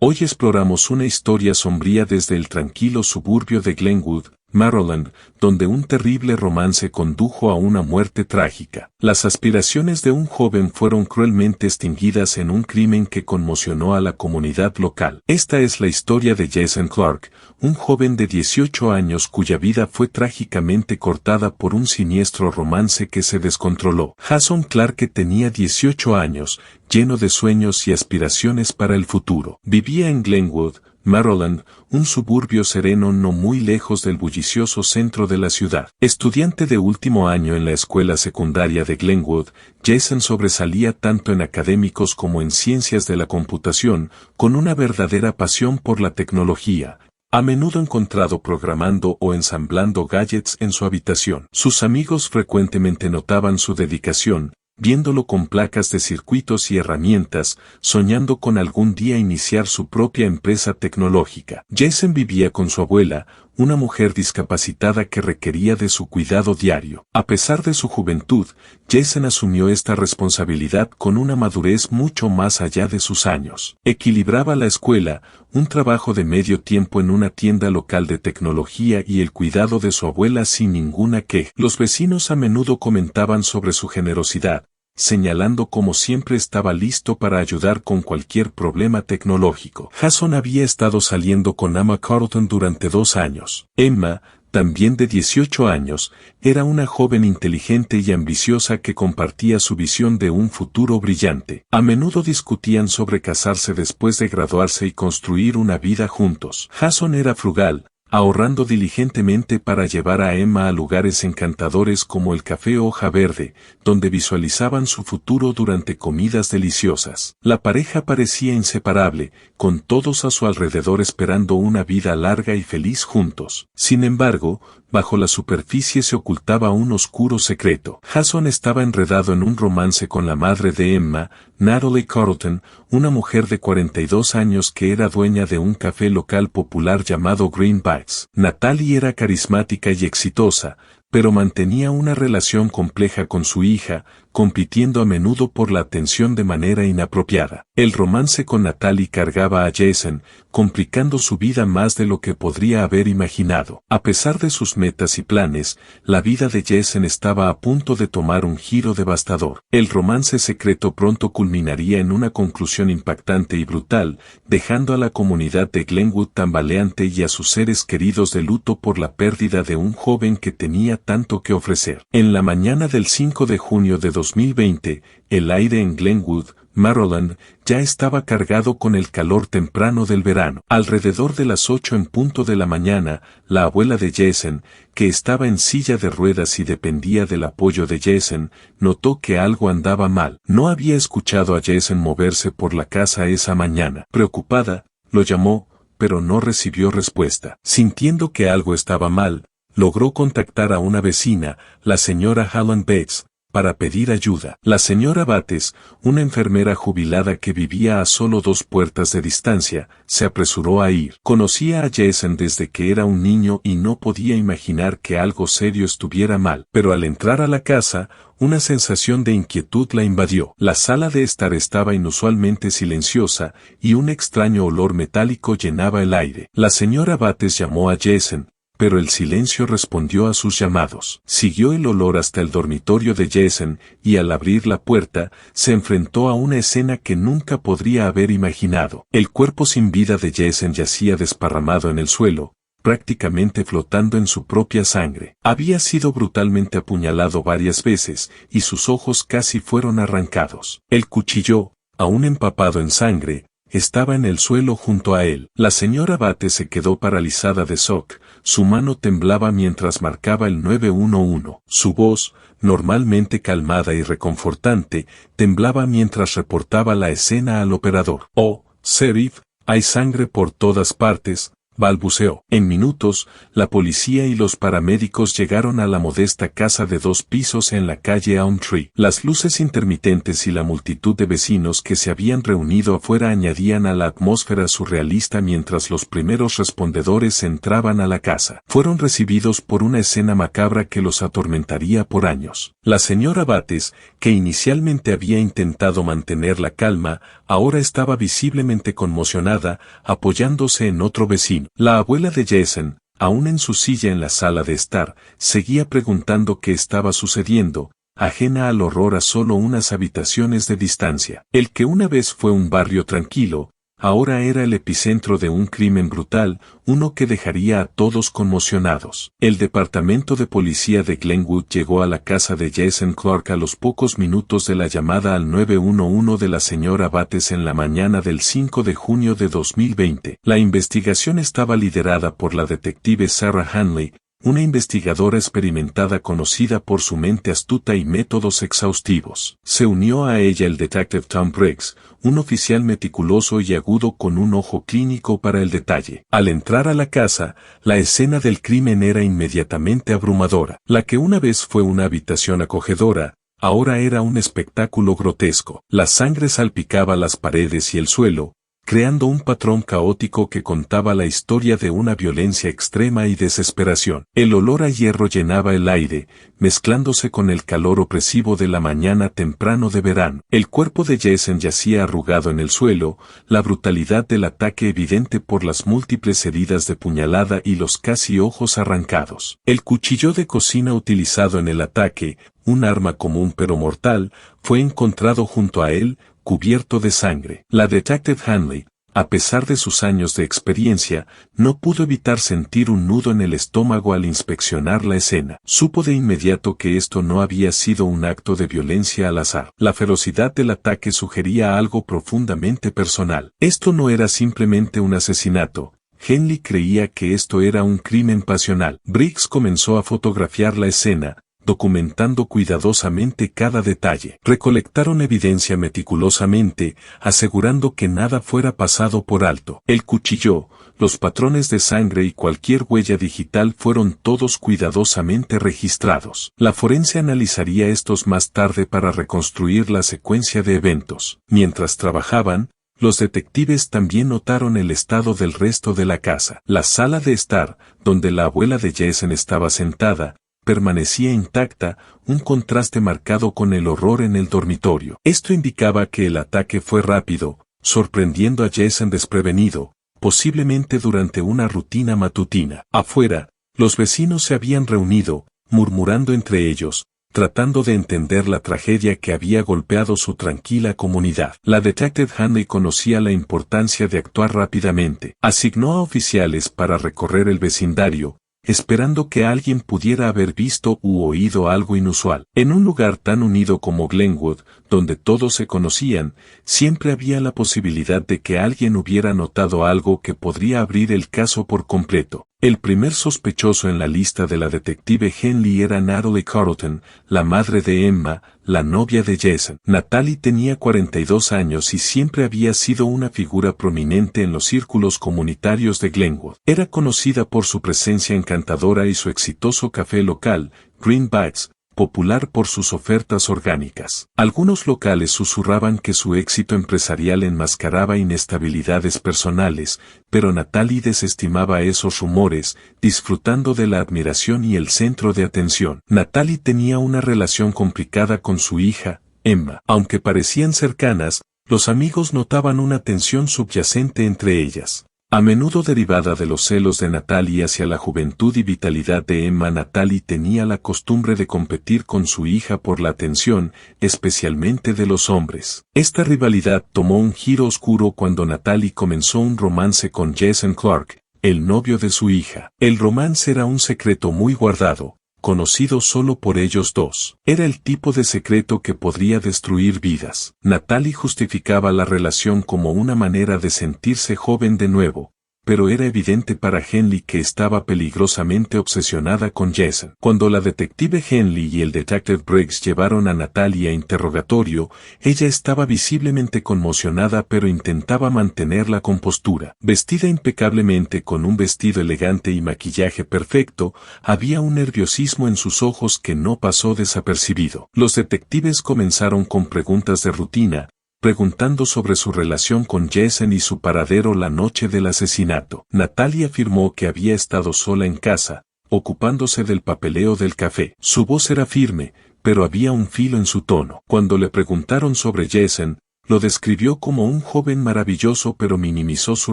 Hoy exploramos una historia sombría desde el tranquilo suburbio de Glenwood, Maryland, donde un terrible romance condujo a una muerte trágica. Las aspiraciones de un joven fueron cruelmente extinguidas en un crimen que conmocionó a la comunidad local. Esta es la historia de Jason Clark, un joven de 18 años cuya vida fue trágicamente cortada por un siniestro romance que se descontroló. Jason Clark tenía 18 años, lleno de sueños y aspiraciones para el futuro. Vivía en Glenwood, Maryland, un suburbio sereno no muy lejos del bullicioso centro de la ciudad. Estudiante de último año en la escuela secundaria de Glenwood, Jason sobresalía tanto en académicos como en ciencias de la computación, con una verdadera pasión por la tecnología, a menudo encontrado programando o ensamblando gadgets en su habitación. Sus amigos frecuentemente notaban su dedicación, viéndolo con placas de circuitos y herramientas, soñando con algún día iniciar su propia empresa tecnológica. Jason vivía con su abuela, una mujer discapacitada que requería de su cuidado diario. A pesar de su juventud, Jason asumió esta responsabilidad con una madurez mucho más allá de sus años. Equilibraba la escuela, un trabajo de medio tiempo en una tienda local de tecnología y el cuidado de su abuela sin ninguna queja. Los vecinos a menudo comentaban sobre su generosidad, señalando cómo siempre estaba listo para ayudar con cualquier problema tecnológico. Jason había estado saliendo con Emma Carlton durante 2 años. Emma, también de 18 años, era una joven inteligente y ambiciosa que compartía su visión de un futuro brillante. A menudo discutían sobre casarse después de graduarse y construir una vida juntos. Jason era frugal, ahorrando diligentemente para llevar a Emma a lugares encantadores como el Café Hoja Verde, donde visualizaban su futuro durante comidas deliciosas. La pareja parecía inseparable, con todos a su alrededor esperando una vida larga y feliz juntos. Sin embargo, bajo la superficie se ocultaba un oscuro secreto. Jason estaba enredado en un romance con la madre de Emma, Natalie Carlton, una mujer de 42 años que era dueña de un café local popular llamado Green Bites. Natalie era carismática y exitosa, pero mantenía una relación compleja con su hija, compitiendo a menudo por la atención de manera inapropiada. El romance con Natalie cargaba a Jason, complicando su vida más de lo que podría haber imaginado. A pesar de sus metas y planes, la vida de Jason estaba a punto de tomar un giro devastador. El romance secreto pronto culminaría en una conclusión impactante y brutal, dejando a la comunidad de Glenwood tambaleante y a sus seres queridos de luto por la pérdida de un joven que tenía tanto que ofrecer. En la mañana del 5 de junio de 2020, el aire en Glenwood, Maryland, ya estaba cargado con el calor temprano del verano. Alrededor de las 8 en punto de la mañana, la abuela de Jason, que estaba en silla de ruedas y dependía del apoyo de Jason, notó que algo andaba mal. No había escuchado a Jason moverse por la casa esa mañana. Preocupada, lo llamó, pero no recibió respuesta. Sintiendo que algo estaba mal, logró contactar a una vecina, la señora Helen Bates, para pedir ayuda. La señora Bates, una enfermera jubilada que vivía a solo 2 puertas de distancia, se apresuró a ir. Conocía a Jason desde que era un niño y no podía imaginar que algo serio estuviera mal. Pero al entrar a la casa, una sensación de inquietud la invadió. La sala de estar estaba inusualmente silenciosa y un extraño olor metálico llenaba el aire. La señora Bates llamó a Jason, pero el silencio respondió a sus llamados. Siguió el olor hasta el dormitorio de Jason y al abrir la puerta, se enfrentó a una escena que nunca podría haber imaginado. El cuerpo sin vida de Jason yacía desparramado en el suelo, prácticamente flotando en su propia sangre. Había sido brutalmente apuñalado varias veces y sus ojos casi fueron arrancados. El cuchillo, aún empapado en sangre, estaba en el suelo junto a él. La señora Bates se quedó paralizada de shock, su mano temblaba mientras marcaba el 911. Su voz, normalmente calmada y reconfortante, temblaba mientras reportaba la escena al operador. «Oh, sheriff, hay sangre por todas partes», balbuceó. En minutos, la policía y los paramédicos llegaron a la modesta casa de 2 pisos en la calle Elm Tree. Las luces intermitentes y la multitud de vecinos que se habían reunido afuera añadían a la atmósfera surrealista mientras los primeros respondedores entraban a la casa. Fueron recibidos por una escena macabra que los atormentaría por años. La señora Bates, que inicialmente había intentado mantener la calma, ahora estaba visiblemente conmocionada, apoyándose en otro vecino. La abuela de Jason, aún en su silla en la sala de estar, seguía preguntando qué estaba sucediendo, ajena al horror a solo unas habitaciones de distancia. El que una vez fue un barrio tranquilo, ahora era el epicentro de un crimen brutal, uno que dejaría a todos conmocionados. El departamento de policía de Glenwood llegó a la casa de Jason Clark a los pocos minutos de la llamada al 911 de la señora Bates en la mañana del 5 de junio de 2020. La investigación estaba liderada por la detective Sarah Hanley, una investigadora experimentada conocida por su mente astuta y métodos exhaustivos. Se unió a ella el detective Tom Briggs, un oficial meticuloso y agudo con un ojo clínico para el detalle. Al entrar a la casa, la escena del crimen era inmediatamente abrumadora. La que una vez fue una habitación acogedora, ahora era un espectáculo grotesco. La sangre salpicaba las paredes y el suelo, creando un patrón caótico que contaba la historia de una violencia extrema y desesperación. El olor a hierro llenaba el aire, mezclándose con el calor opresivo de la mañana temprano de verano. El cuerpo de Jason yacía arrugado en el suelo, la brutalidad del ataque evidente por las múltiples heridas de puñalada y los casi ojos arrancados. El cuchillo de cocina utilizado en el ataque, un arma común pero mortal, fue encontrado junto a él, cubierto de sangre. La detective Hanley, a pesar de sus años de experiencia, no pudo evitar sentir un nudo en el estómago al inspeccionar la escena. Supo de inmediato que esto no había sido un acto de violencia al azar. La ferocidad del ataque sugería algo profundamente personal. Esto no era simplemente un asesinato. Hanley creía que esto era un crimen pasional. Briggs comenzó a fotografiar la escena, documentando cuidadosamente cada detalle. Recolectaron evidencia meticulosamente, asegurando que nada fuera pasado por alto. El cuchillo, los patrones de sangre y cualquier huella digital fueron todos cuidadosamente registrados. La forense analizaría estos más tarde para reconstruir la secuencia de eventos. Mientras trabajaban, los detectives también notaron el estado del resto de la casa. La sala de estar, donde la abuela de Jason estaba sentada, permanecía intacta, un contraste marcado con el horror en el dormitorio. Esto indicaba que el ataque fue rápido, sorprendiendo a Jason desprevenido, posiblemente durante una rutina matutina. Afuera, los vecinos se habían reunido, murmurando entre ellos, tratando de entender la tragedia que había golpeado su tranquila comunidad. La detective Hanley conocía la importancia de actuar rápidamente. Asignó a oficiales para recorrer el vecindario, esperando que alguien pudiera haber visto u oído algo inusual. En un lugar tan unido como Glenwood, donde todos se conocían, siempre había la posibilidad de que alguien hubiera notado algo que podría abrir el caso por completo. El primer sospechoso en la lista de la detective Hanley era Natalie Carlton, la madre de Emma, la novia de Jason. Natalie tenía 42 años y siempre había sido una figura prominente en los círculos comunitarios de Glenwood. Era conocida por su presencia encantadora y su exitoso café local, Greenbacks, popular por sus ofertas orgánicas. Algunos locales susurraban que su éxito empresarial enmascaraba inestabilidades personales, pero Natalie desestimaba esos rumores, disfrutando de la admiración y el centro de atención. Natalie tenía una relación complicada con su hija, Emma. Aunque parecían cercanas, los amigos notaban una tensión subyacente entre ellas. A menudo derivada de los celos de Natalie hacia la juventud y vitalidad de Emma, Natalie tenía la costumbre de competir con su hija por la atención, especialmente de los hombres. Esta rivalidad tomó un giro oscuro cuando Natalie comenzó un romance con Jason Clark, el novio de su hija. El romance era un secreto muy guardado, conocido solo por ellos dos. Era el tipo de secreto que podría destruir vidas. Natalie justificaba la relación como una manera de sentirse joven de nuevo, pero era evidente para Henley que estaba peligrosamente obsesionada con Jason. Cuando la detective Henley y el detective Briggs llevaron a Natalie a interrogatorio, ella estaba visiblemente conmocionada pero intentaba mantener la compostura. Vestida impecablemente con un vestido elegante y maquillaje perfecto, había un nerviosismo en sus ojos que no pasó desapercibido. Los detectives comenzaron con preguntas de rutina, preguntando sobre su relación con Jason y su paradero la noche del asesinato. Natalie afirmó que había estado sola en casa, ocupándose del papeleo del café. Su voz era firme, pero había un filo en su tono. Cuando le preguntaron sobre Jason, lo describió como un joven maravilloso pero minimizó su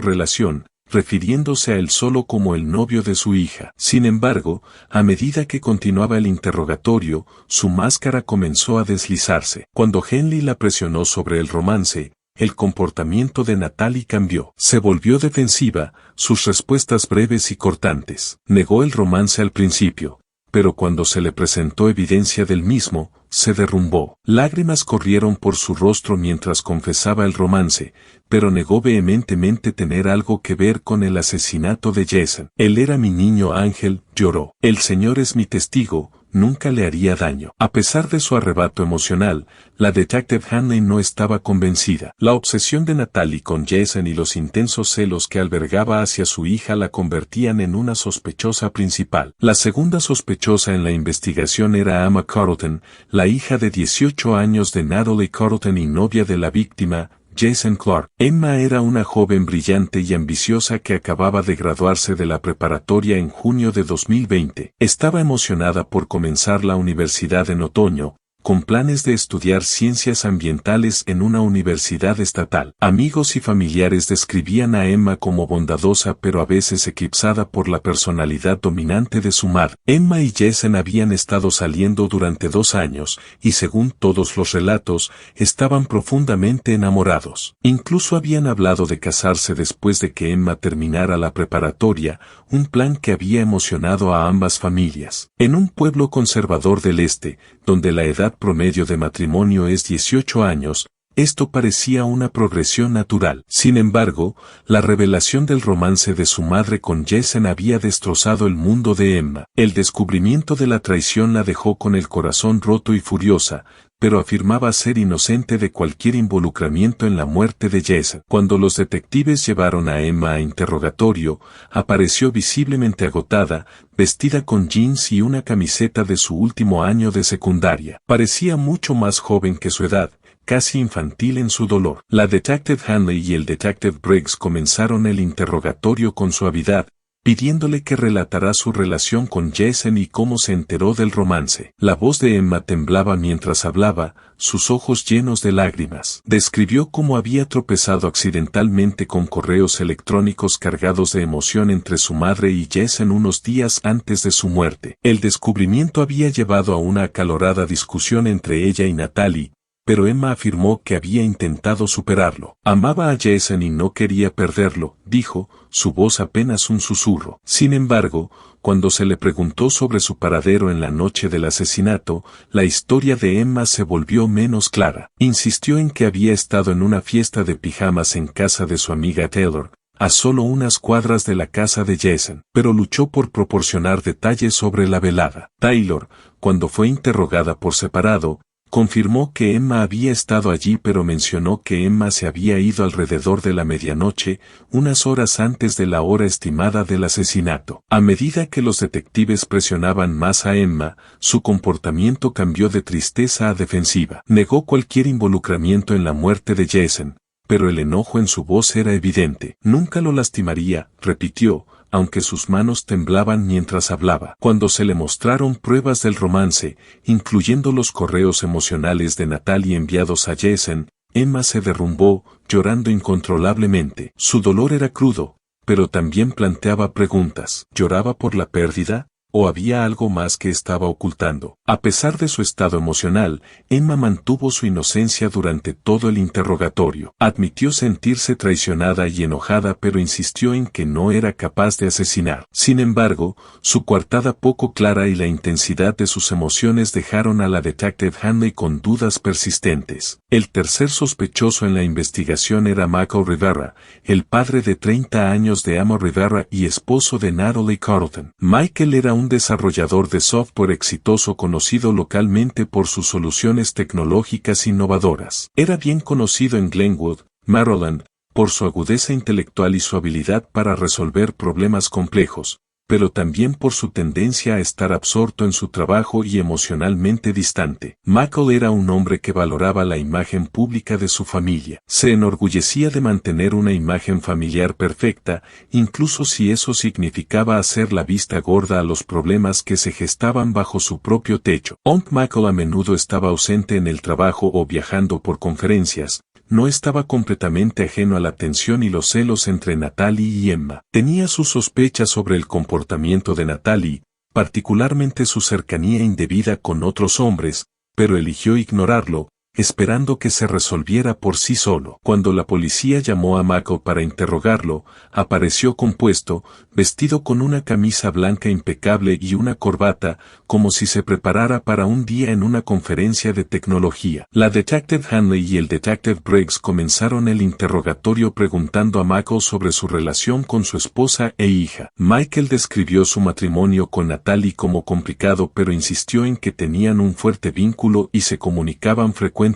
relación, refiriéndose a él solo como el novio de su hija. Sin embargo, a medida que continuaba el interrogatorio, su máscara comenzó a deslizarse. Cuando Henley la presionó sobre el romance, el comportamiento de Natalie cambió. Se volvió defensiva, sus respuestas breves y cortantes. Negó el romance al principio, pero cuando se le presentó evidencia del mismo, se derrumbó. Lágrimas corrieron por su rostro mientras confesaba el romance, pero negó vehementemente tener algo que ver con el asesinato de Jason. Él era mi niño ángel, lloró. El Señor es mi testigo, nunca le haría daño. A pesar de su arrebato emocional, la detective Henley no estaba convencida. La obsesión de Natalie con Jason y los intensos celos que albergaba hacia su hija la convertían en una sospechosa principal. La segunda sospechosa en la investigación era Emma Carlton, la hija de 18 años de Natalie Carlton y novia de la víctima, Jason Clark. Emma era una joven brillante y ambiciosa que acababa de graduarse de la preparatoria en junio de 2020. Estaba emocionada por comenzar la universidad en otoño, con planes de estudiar ciencias ambientales en una universidad estatal. Amigos y familiares describían a Emma como bondadosa pero a veces eclipsada por la personalidad dominante de su madre. Emma y Jason habían estado saliendo durante 2 años, y según todos los relatos, estaban profundamente enamorados. Incluso habían hablado de casarse después de que Emma terminara la preparatoria, un plan que había emocionado a ambas familias. En un pueblo conservador del este, donde la edad promedio de matrimonio es 18 años, esto parecía una progresión natural. Sin embargo, la revelación del romance de su madre con Jason había destrozado el mundo de Emma. El descubrimiento de la traición la dejó con el corazón roto y furiosa, pero afirmaba ser inocente de cualquier involucramiento en la muerte de Jason. Cuando los detectives llevaron a Emma a interrogatorio, apareció visiblemente agotada, vestida con jeans y una camiseta de su último año de secundaria. Parecía mucho más joven que su edad, casi infantil en su dolor. La detective Henley y el detective Briggs comenzaron el interrogatorio con suavidad, pidiéndole que relatara su relación con Jason y cómo se enteró del romance. La voz de Emma temblaba mientras hablaba, sus ojos llenos de lágrimas. Describió cómo había tropezado accidentalmente con correos electrónicos cargados de emoción entre su madre y Jason unos días antes de su muerte. El descubrimiento había llevado a una acalorada discusión entre ella y Natalie, pero Emma afirmó que había intentado superarlo. Amaba a Jason y no quería perderlo, dijo, su voz apenas un susurro. Sin embargo, cuando se le preguntó sobre su paradero en la noche del asesinato, la historia de Emma se volvió menos clara. Insistió en que había estado en una fiesta de pijamas en casa de su amiga Taylor, a solo unas cuadras de la casa de Jason, pero luchó por proporcionar detalles sobre la velada. Taylor, cuando fue interrogada por separado, confirmó que Emma había estado allí pero mencionó que Emma se había ido alrededor de la medianoche, unas horas antes de la hora estimada del asesinato. A medida que los detectives presionaban más a Emma, su comportamiento cambió de tristeza a defensiva. Negó cualquier involucramiento en la muerte de Jason, pero el enojo en su voz era evidente. Nunca lo lastimaría, repitió, aunque sus manos temblaban mientras hablaba. Cuando se le mostraron pruebas del romance, incluyendo los correos emocionales de Natalie enviados a Jason, Emma se derrumbó, llorando incontrolablemente. Su dolor era crudo, pero también planteaba preguntas. ¿Lloraba por la pérdida? ¿O había algo más que estaba ocultando? A pesar de su estado emocional, Emma mantuvo su inocencia durante todo el interrogatorio. Admitió sentirse traicionada y enojada, pero insistió en que no era capaz de asesinar. Sin embargo, su coartada poco clara y la intensidad de sus emociones dejaron a la detective Hanley con dudas persistentes. El tercer sospechoso en la investigación era Michael Rivera, el padre de 30 años de Emma Rivera y esposo de Natalie Carlton. Michael era un desarrollador de software exitoso conocido localmente por sus soluciones tecnológicas innovadoras. Era bien conocido en Glenwood, Maryland, por su agudeza intelectual y su habilidad para resolver problemas complejos, pero también por su tendencia a estar absorto en su trabajo y emocionalmente distante. Michael era un hombre que valoraba la imagen pública de su familia. Se enorgullecía de mantener una imagen familiar perfecta, incluso si eso significaba hacer la vista gorda a los problemas que se gestaban bajo su propio techo. Aunque Michael a menudo estaba ausente en el trabajo o viajando por conferencias, no estaba completamente ajeno a la tensión y los celos entre Natalie y Emma. Tenía sus sospechas sobre el comportamiento de Natalie, particularmente su cercanía indebida con otros hombres, pero eligió ignorarlo, esperando que se resolviera por sí solo. Cuando la policía llamó a Michael para interrogarlo, apareció compuesto, vestido con una camisa blanca impecable y una corbata, como si se preparara para un día en una conferencia de tecnología. La detective Hanley y el detective Briggs comenzaron el interrogatorio preguntando a Michael sobre su relación con su esposa e hija. Michael describió su matrimonio con Natalie como complicado, pero insistió en que tenían un fuerte vínculo y se comunicaban frecuentemente.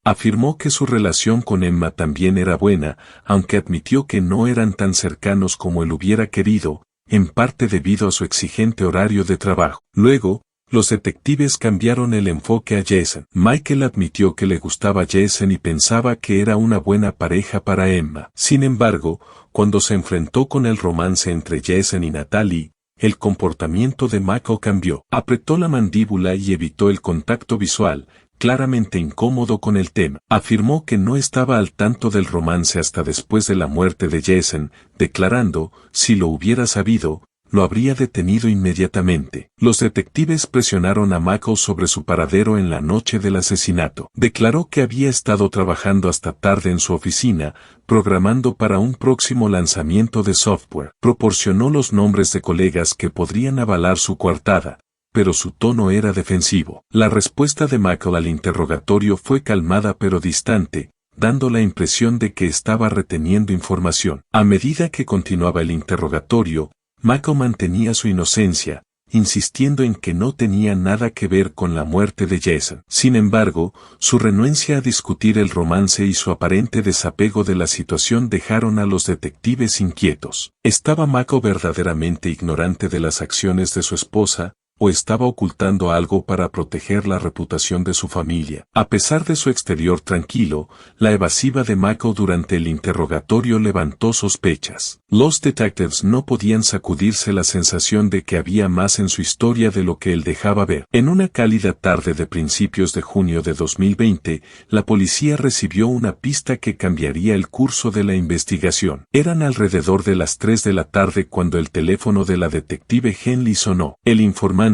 Afirmó que su relación con Emma también era buena, aunque admitió que no eran tan cercanos como él hubiera querido, en parte debido a su exigente horario de trabajo. Luego, los detectives cambiaron el enfoque a Jason. Michael admitió que le gustaba Jason y pensaba que era una buena pareja para Emma. Sin embargo, cuando se enfrentó con el romance entre Jason y Natalie, el comportamiento de Michael cambió. Apretó la mandíbula y evitó el contacto visual, claramente incómodo con el tema. Afirmó que no estaba al tanto del romance hasta después de la muerte de Jason, declarando, si lo hubiera sabido, lo habría detenido inmediatamente. Los detectives presionaron a Michael sobre su paradero en la noche del asesinato. Declaró que había estado trabajando hasta tarde en su oficina, programando para un próximo lanzamiento de software. Proporcionó los nombres de colegas que podrían avalar su coartada, pero su tono era defensivo. La respuesta de Michael al interrogatorio fue calmada pero distante, dando la impresión de que estaba reteniendo información. A medida que continuaba el interrogatorio, Michael mantenía su inocencia, insistiendo en que no tenía nada que ver con la muerte de Jason. Sin embargo, su renuencia a discutir el romance y su aparente desapego de la situación dejaron a los detectives inquietos. ¿Estaba Michael verdaderamente ignorante de las acciones de su esposa, o estaba ocultando algo para proteger la reputación de su familia? A pesar de su exterior tranquilo, la evasiva de Michael durante el interrogatorio levantó sospechas. Los detectives no podían sacudirse la sensación de que había más en su historia de lo que él dejaba ver. En una cálida tarde de principios de junio de 2020, la policía recibió una pista que cambiaría el curso de la investigación. Eran alrededor de las 3 de la tarde cuando el teléfono de la detective Henley sonó. El informante,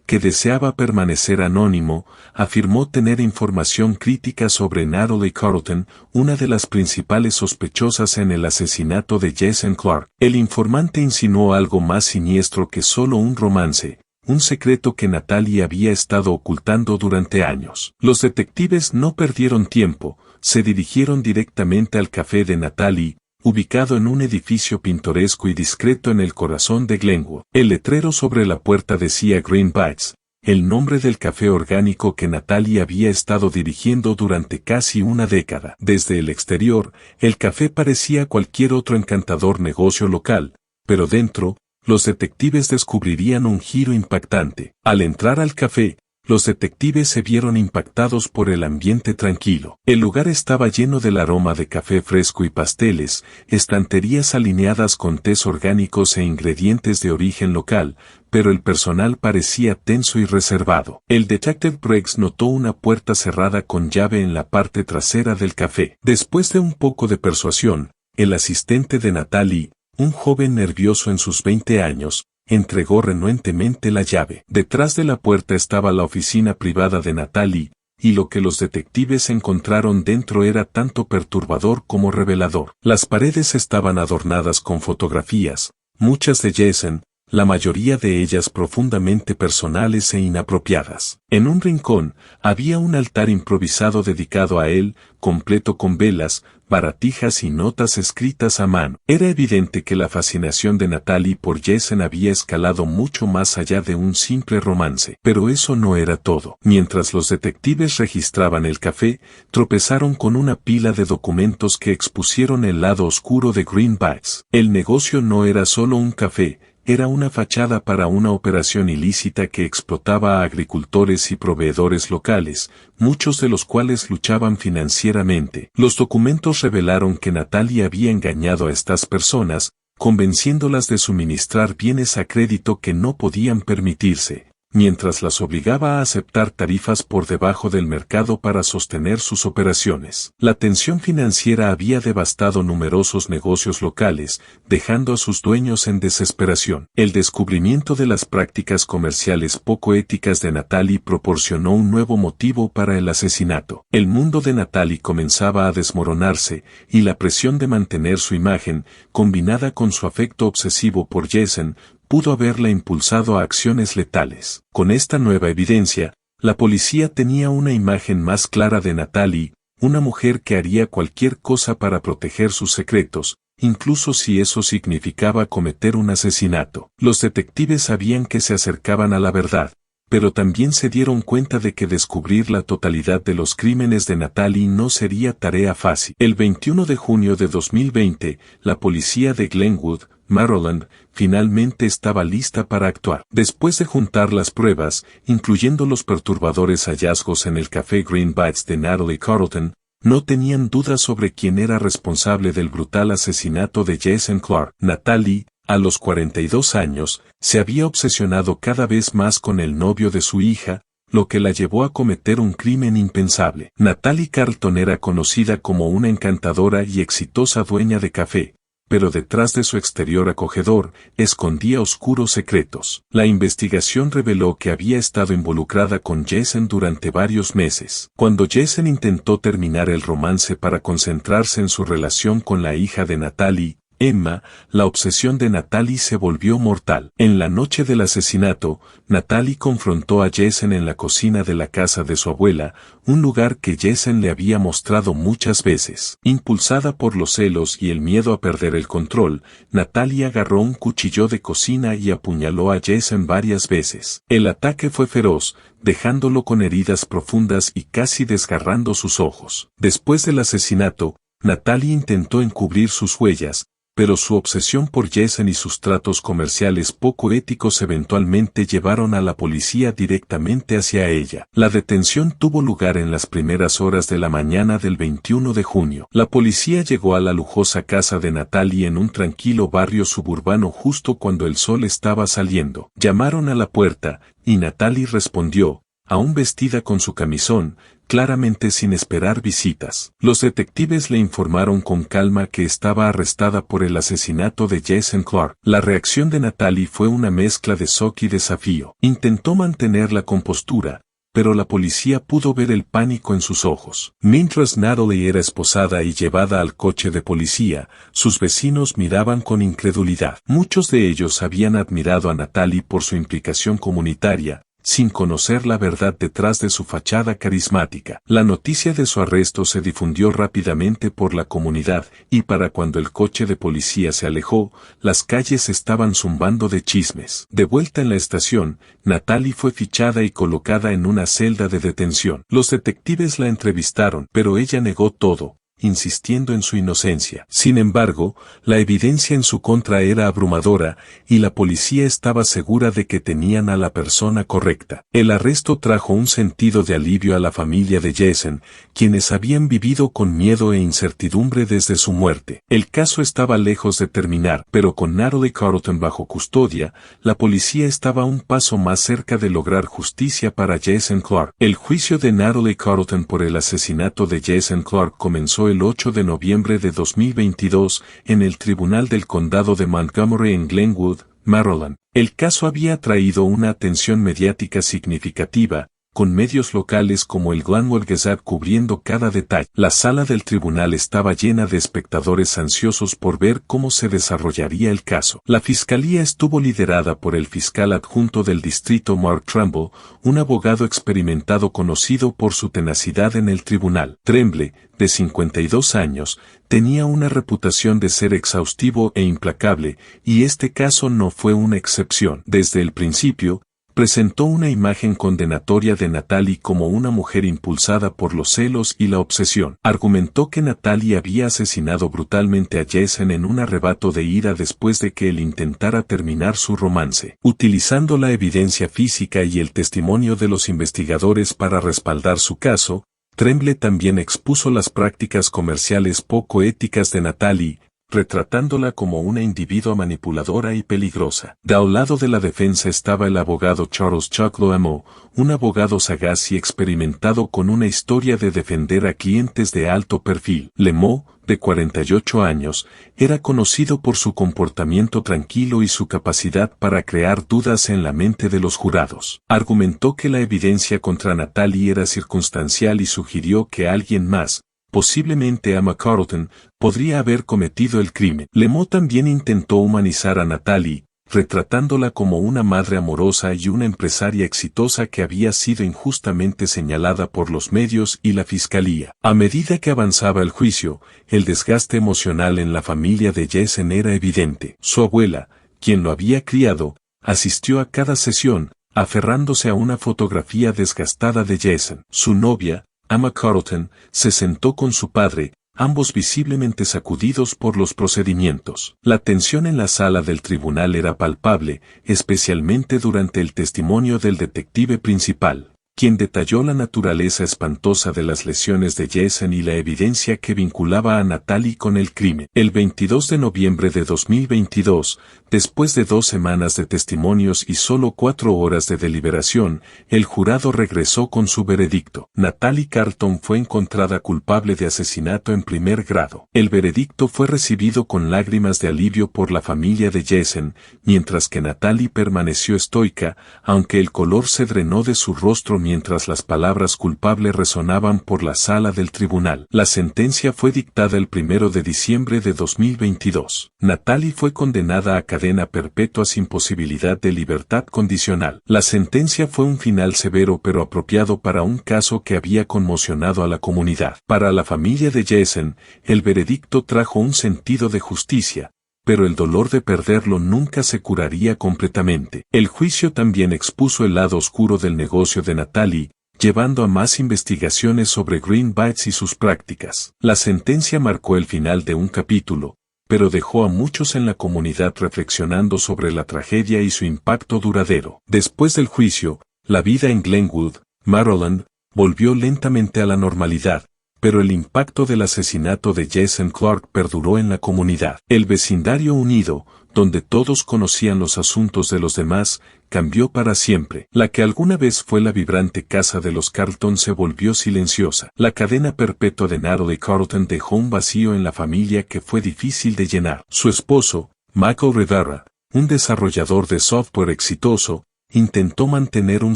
que deseaba permanecer anónimo, afirmó tener información crítica sobre Natalie Carlton, una de las principales sospechosas en el asesinato de Jason Clark. El informante insinuó algo más siniestro que solo un romance, un secreto que Natalie había estado ocultando durante años. Los detectives no perdieron tiempo, se dirigieron directamente al café de Natalie, ubicado en un edificio pintoresco y discreto en el corazón de Glenwood. El letrero sobre la puerta decía Green Bites, el nombre del café orgánico que Natalie había estado dirigiendo durante casi una década. Desde el exterior, el café parecía cualquier otro encantador negocio local, pero dentro, los detectives descubrirían un giro impactante. Al entrar al café, los detectives se vieron impactados por el ambiente tranquilo. El lugar estaba lleno del aroma de café fresco y pasteles, estanterías alineadas con tés orgánicos e ingredientes de origen local, pero el personal parecía tenso y reservado. El detective Briggs notó una puerta cerrada con llave en la parte trasera del café. Después de un poco de persuasión, el asistente de Natalie, un joven nervioso en sus 20 años, entregó renuentemente la llave. Detrás de la puerta estaba la oficina privada de Natalie, y lo que los detectives encontraron dentro era tanto perturbador como revelador. Las paredes estaban adornadas con fotografías, muchas de Jason, la mayoría de ellas profundamente personales e inapropiadas. En un rincón, había un altar improvisado dedicado a él, completo con velas, baratijas y notas escritas a mano. Era evidente que la fascinación de Natalie por Jason había escalado mucho más allá de un simple romance. Pero eso no era todo. Mientras los detectives registraban el café, tropezaron con una pila de documentos que expusieron el lado oscuro de Greenbacks. El negocio no era solo un café, era una fachada para una operación ilícita que explotaba a agricultores y proveedores locales, muchos de los cuales luchaban financieramente. Los documentos revelaron que Natalie había engañado a estas personas, convenciéndolas de suministrar bienes a crédito que no podían permitirse, mientras las obligaba a aceptar tarifas por debajo del mercado para sostener sus operaciones. La tensión financiera había devastado numerosos negocios locales, dejando a sus dueños en desesperación. El descubrimiento de las prácticas comerciales poco éticas de Natalie proporcionó un nuevo motivo para el asesinato. El mundo de Natalie comenzaba a desmoronarse, y la presión de mantener su imagen, combinada con su afecto obsesivo por Jason, pudo haberla impulsado a acciones letales. Con esta nueva evidencia, la policía tenía una imagen más clara de Natalie, una mujer que haría cualquier cosa para proteger sus secretos, incluso si eso significaba cometer un asesinato. Los detectives sabían que se acercaban a la verdad, pero también se dieron cuenta de que descubrir la totalidad de los crímenes de Natalie no sería tarea fácil. El 21 de junio de 2020, la policía de Glenwood, Maryland, finalmente estaba lista para actuar. Después de juntar las pruebas, incluyendo los perturbadores hallazgos en el café Greenbacks de Natalie Carlton, no tenían dudas sobre quién era responsable del brutal asesinato de Jason Clark. Natalie, a los 42 años, se había obsesionado cada vez más con el novio de su hija, lo que la llevó a cometer un crimen impensable. Natalie Carlton era conocida como una encantadora y exitosa dueña de café, pero detrás de su exterior acogedor, escondía oscuros secretos. La investigación reveló que había estado involucrada con Jason durante varios meses. Cuando Jason intentó terminar el romance para concentrarse en su relación con la hija de Natalie, Emma, la obsesión de Natalie se volvió mortal. En la noche del asesinato, Natalie confrontó a Jason en la cocina de la casa de su abuela, un lugar que Jason le había mostrado muchas veces. Impulsada por los celos y el miedo a perder el control, Natalie agarró un cuchillo de cocina y apuñaló a Jason varias veces. El ataque fue feroz, dejándolo con heridas profundas y casi desgarrando sus ojos. Después del asesinato, Natalie intentó encubrir sus huellas, pero su obsesión por Jason y sus tratos comerciales poco éticos eventualmente llevaron a la policía directamente hacia ella. La detención tuvo lugar en las primeras horas de la mañana del 21 de junio. La policía llegó a la lujosa casa de Natalie en un tranquilo barrio suburbano justo cuando el sol estaba saliendo. Llamaron a la puerta, y Natalie respondió, aún vestida con su camisón, claramente sin esperar visitas. Los detectives le informaron con calma que estaba arrestada por el asesinato de Jason Clark. La reacción de Natalie fue una mezcla de shock y desafío. Intentó mantener la compostura, pero la policía pudo ver el pánico en sus ojos. Mientras Natalie era esposada y llevada al coche de policía, sus vecinos miraban con incredulidad. Muchos de ellos habían admirado a Natalie por su implicación comunitaria, sin conocer la verdad detrás de su fachada carismática. La noticia de su arresto se difundió rápidamente por la comunidad, y para cuando el coche de policía se alejó, las calles estaban zumbando de chismes. De vuelta en la estación, Natalie fue fichada y colocada en una celda de detención. Los detectives la entrevistaron, pero ella negó todo, insistiendo en su inocencia. Sin embargo, la evidencia en su contra era abrumadora, y la policía estaba segura de que tenían a la persona correcta. El arresto trajo un sentido de alivio a la familia de Jason, quienes habían vivido con miedo e incertidumbre desde su muerte. El caso estaba lejos de terminar, pero con Natalie Carlton bajo custodia, la policía estaba un paso más cerca de lograr justicia para Jason Clark. El juicio de Natalie Carlton por el asesinato de Jason Clark comenzó el 8 de noviembre de 2022 en el Tribunal del Condado de Montgomery en Glenwood, Maryland. El caso había atraído una atención mediática significativa, con medios locales como el Glenwood Gazette cubriendo cada detalle. La sala del tribunal estaba llena de espectadores ansiosos por ver cómo se desarrollaría el caso. La fiscalía estuvo liderada por el fiscal adjunto del distrito Mark Tremble, un abogado experimentado conocido por su tenacidad en el tribunal. Tremble, de 52 años, tenía una reputación de ser exhaustivo e implacable, y este caso no fue una excepción. Desde el principio, presentó una imagen condenatoria de Natalie como una mujer impulsada por los celos y la obsesión. Argumentó que Natalie había asesinado brutalmente a Jason en un arrebato de ira después de que él intentara terminar su romance. Utilizando la evidencia física y el testimonio de los investigadores para respaldar su caso, Tremble también expuso las prácticas comerciales poco éticas de Natalie, retratándola como una individua manipuladora y peligrosa. Al lado de la defensa estaba el abogado Charles Chuck Loamo, un abogado sagaz y experimentado con una historia de defender a clientes de alto perfil. Loamo, de 48 años, era conocido por su comportamiento tranquilo y su capacidad para crear dudas en la mente de los jurados. Argumentó que la evidencia contra Natalie era circunstancial y sugirió que alguien más, posiblemente Emma Carlton, podría haber cometido el crimen. Loamo también intentó humanizar a Natalie, retratándola como una madre amorosa y una empresaria exitosa que había sido injustamente señalada por los medios y la fiscalía. A medida que avanzaba el juicio, el desgaste emocional en la familia de Jason era evidente. Su abuela, quien lo había criado, asistió a cada sesión, aferrándose a una fotografía desgastada de Jason. Su novia, Emma Carlton, se sentó con su padre, ambos visiblemente sacudidos por los procedimientos. La tensión en la sala del tribunal era palpable, especialmente durante el testimonio del detective principal, quien detalló la naturaleza espantosa de las lesiones de Jason y la evidencia que vinculaba a Natalie con el crimen. El 22 de noviembre de 2022, después de 2 semanas de testimonios y solo 4 horas de deliberación, el jurado regresó con su veredicto. Natalie Carlton fue encontrada culpable de asesinato en primer grado. El veredicto fue recibido con lágrimas de alivio por la familia de Jason, mientras que Natalie permaneció estoica, aunque el color se drenó de su rostro mientras las palabras culpable resonaban por la sala del tribunal. La sentencia fue dictada el 1 de diciembre de 2022. Natalie fue condenada a cadena perpetua sin posibilidad de libertad condicional. La sentencia fue un final severo pero apropiado para un caso que había conmocionado a la comunidad. Para la familia de Jason, el veredicto trajo un sentido de justicia, pero el dolor de perderlo nunca se curaría completamente. El juicio también expuso el lado oscuro del negocio de Natalie, llevando a más investigaciones sobre Greenbites y sus prácticas. La sentencia marcó el final de un capítulo, pero dejó a muchos en la comunidad reflexionando sobre la tragedia y su impacto duradero. Después del juicio, la vida en Glenwood, Maryland, volvió lentamente a la normalidad, pero el impacto del asesinato de Jason Clark perduró en la comunidad. El vecindario unido, donde todos conocían los asuntos de los demás, cambió para siempre. La que alguna vez fue la vibrante casa de los Carlton se volvió silenciosa. La cadena perpetua de Natalie Carlton dejó un vacío en la familia que fue difícil de llenar. Su esposo, Michael Rivera, un desarrollador de software exitoso, intentó mantener un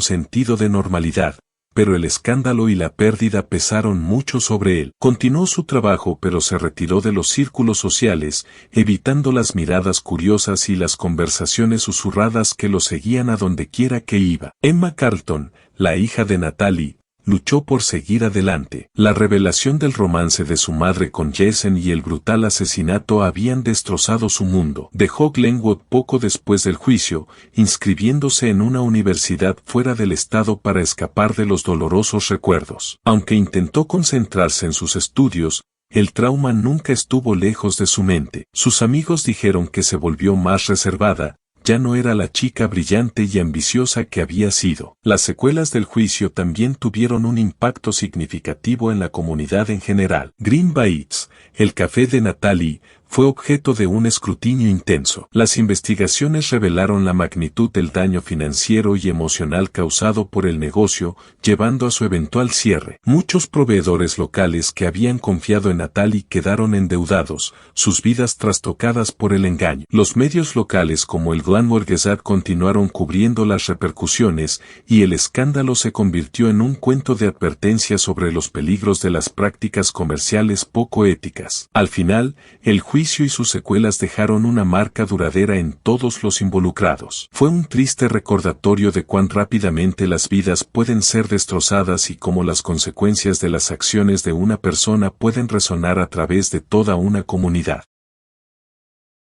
sentido de normalidad, pero el escándalo y la pérdida pesaron mucho sobre él. Continuó su trabajo pero se retiró de los círculos sociales, evitando las miradas curiosas y las conversaciones susurradas que lo seguían a donde quiera que iba. Emma Carlton, la hija de Natalie, luchó por seguir adelante. La revelación del romance de su madre con Jason y el brutal asesinato habían destrozado su mundo. Dejó Glenwood poco después del juicio, inscribiéndose en una universidad fuera del estado para escapar de los dolorosos recuerdos. Aunque intentó concentrarse en sus estudios, el trauma nunca estuvo lejos de su mente. Sus amigos dijeron que se volvió más reservada, ya no era la chica brillante y ambiciosa que había sido. Las secuelas del juicio también tuvieron un impacto significativo en la comunidad en general. Greenbites, el café de Natalie, fue objeto de un escrutinio intenso. Las investigaciones revelaron la magnitud del daño financiero y emocional causado por el negocio, llevando a su eventual cierre. Muchos proveedores locales que habían confiado en Atali quedaron endeudados, sus vidas trastocadas por el engaño. Los medios locales como el Glamour Gazette continuaron cubriendo las repercusiones y el escándalo se convirtió en un cuento de advertencia sobre los peligros de las prácticas comerciales poco éticas. Al final, el juicio y sus secuelas dejaron una marca duradera en todos los involucrados. Fue un triste recordatorio de cuán rápidamente las vidas pueden ser destrozadas y cómo las consecuencias de las acciones de una persona pueden resonar a través de toda una comunidad.